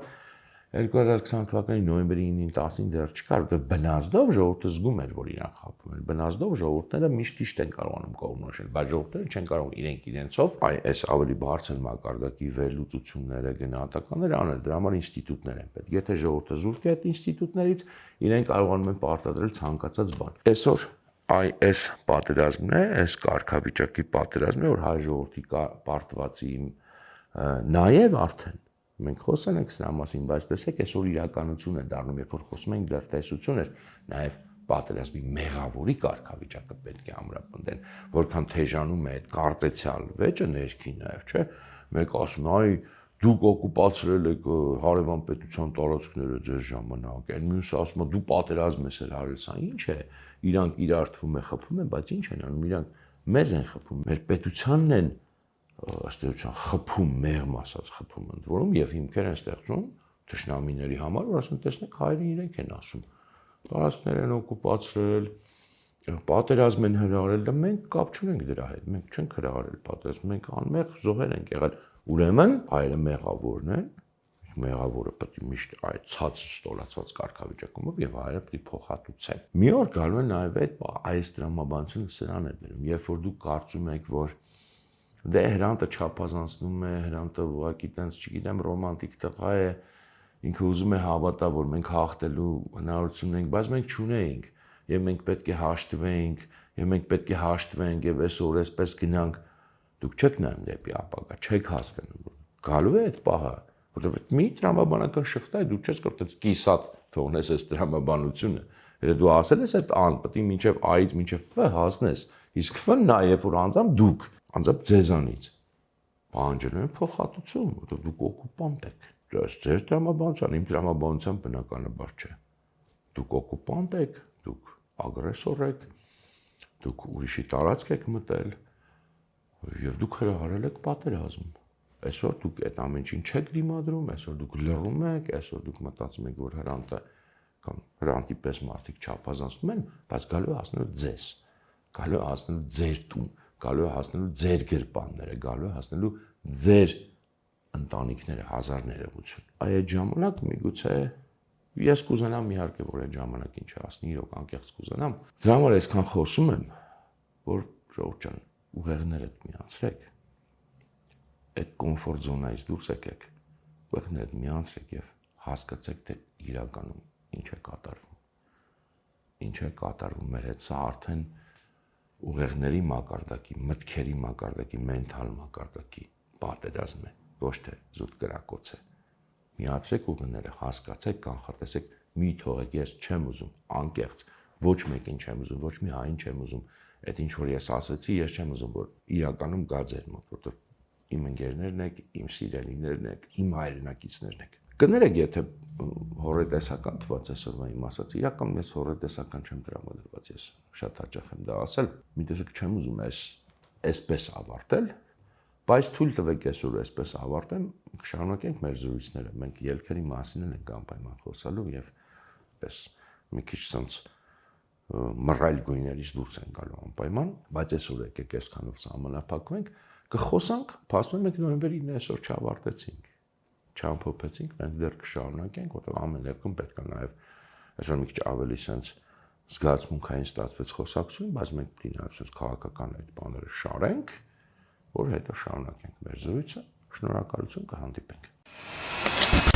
2020 թվականի նոյեմբերի 9-ին 10-ին դեռ չկար, որտեղ բնազդով ժողովուրդը զգում էր, որ իրանք խաբում են։ Բնազդով ժողովուրդները միշտ ճիշտ են կարողանում կողմնորոշել, բայց ժողովուրդները չեն կարող իրենք իրենցով այս ավելի բարձր մակարդակի վերլուծությունները, գնահատականները անել։ Դրա համար ինստիտուտներ են պետք։ Եթե ժողովուրդը զուրկ է այդ ինստիտուտներից, իրենք կարողանում են պարտադրել ցանկացած բան։ Այսօր այս պատերազմն է, այս կարգավիճակի պատերազմն է, որ հայ ժողովրդի պարտվածի նաև արդեն մենք խոսել ենք սրա մասին, բայց տեսեք այսօր իրականություն է դառնում, երբ որ խոսում ենք դեռ տեսություն էր, նաև պատերազմի մեղավորի կարգավիճակը պետք է ամրապնդեն, որքան թեժանում է այդ կարծեցյալ վեճը ներքին նաև, չէ, մեկ ասում է, այ դուք օկուպացրել եք հարևան պետության տարածքները ձեր ժամանակ, այն մյուսը ասում է դու պատերազմ ես արել, սա ինչ է, իրանք իրար թվում է խփում են, բայց ինչ են անում, իրանք մեզ են խփում, մեր պետությանն են ըստ էության խփում, մեղմ ասած խփում ընդ որում եւ հիմքեր են ստեղծում թշնամիների համար, որ ասեն տեսնեք հայրը իրենք են ասում, տարածքներ են օկուպացրել, պատերազմ են հրահրել, դա մենք կապ չունենք դրա հետ, մենք չենք հրահրել պատերազմ, մենք անմեղ զոհեր ենք եղել, ուրեմն հայրը մեղավորն են, մեղավորը պետք է միշտ այդ ցած ստորացված կարգավիճակում եւ հայրը պետք է փոխհատուցեն։ Մի օր գալու է նաեւ այս դրամաբանությունը սրան է դնում, երբ որ դուք կարծում եք, որ դե Հրանտը չափազանցնում է, Հրանտը ուղղակի տենց, չգիտեմ, ռոմանտիկ տղա է, ինքը ուզում է հավատա, որ մենք հաղթելու հնարավորություն ունենք, բայց մենք չունեինք, եւ մենք պետք է հաշտվենք, եւ մենք պետք է հաշտվենք եւ այսօր այսպես գնանք, դուք չեք նայում դեպի ապագա, չեք հասկանում, որ գալու է այդ պահը, որովհետեւ մի տրամաբանական շղթա է, դու չես կարող կիսատ թողնես այս տրամաբանությունը, եթե դու ասել ես այդ ան, պետք է մինչեւ A-ից մինչեւ F հասնես, իսկ F-ն նաեւ որ անձամբ դուք, անձամբ ձեզանից պահանջելու են փոխհատուցում, որովհետեւ դուք օկուպանտ եք։ Դες ձեր տրամաբանության, իմ տրամաբանության բնականաբար չէ։ Դուք օկուպանտ եք, դուք ագրեսոր եք, դուք ուրիշի տարածք եք մտել եւ դուք հրահարել եք պատերազմ։ Այսօր դուք այդ ամեն ինչին չեք դիմադրում, այսօր դուք լռում եք, այսօր դուք մտածում եք, որ Հրանտը կամ Հրանտի պես մարդիկ չափազանցնում են, բայց գալու է հասնելու ձեզ, գալու է հասնելու ձեր տուն, գալու է հասնելու ձեր գրպանները, գալու է հասնելու ձեր ընտանիքները, հազար ներողություն։ Այդ ժամանակ միգուցե ես կուզենամ իհարկե, որ այդ ժամանակին չհասնի, իրոք անկեղծ կուզենամ։ Դրա համար այսքան խոսում եմ, որ ժողովուրդ ջան, ուղեղներդ միացրեք, այդ կոմֆորտ զոնայից դուրս եկեք, ուղեղներդ միացրեք եւ հասկացեք, թե իրականում ինչ է կատարվում։ Ինչ է կատարվում մեր հետ, սա արդեն ուղեղների մակարդակի, մտքերի մակարդակի, մենթալ մակարդակի պատերազմ է, ոչ թե զուտ կրակոց է։ Միացրեք ուղեղները, հասկացեք, կանխատեսեք, մի թողեք, ես չեմ ուզում, անկեղծ, ոչ մեկին չեմ ուզում, ոչ մի հային չեմ ուզում, այդ ինչ որ ես ասացի, ես չեմ ուզում, որ իրականում գա ձեր մոտ, որտեղ իմ ընկերներն եք, իմ սիրելիներն եք, իմ հայրենակիցներն եք։ Կներեք, եթե հորետեսական թվաց այսօրվա իմ ասած, իրականում ես հորետեսական չեմ տրամադրված, ես շատ հաճախ եմ դա ասել, մի տեսակ չեմ ուզում այսպես ավարտել, բայց թույլ տվեք այսօր այսպես ավարտեմ, կշարունակենք մեր զրույցները, մենք ելքերի մասին ենք անպայման խոսալու եւ այս մի քիչ ցած մռայլ գույներից դուրս են գալու անպայման, բայց այսօր եկեք այսքանով սահմանափակվենք, կխոսանք, փաստորեն մենք նոյեմբերի 9-ը այսօր չավարտեցինք, չամփոփեցինք, մենք դեռ կշարունակենք, որտեղ ամեն դեպքում պետք է նաեւ այսօր մի քիչ ավելի sense զգացմունքային ստացվեց խոսակցություն, բայց մենք պետք է նաեւ sense քաղաքական այդ բաները շարենք, որ հետո շարունակենք մեր զրույցը, շնորհակալություն, կհանդիպենք։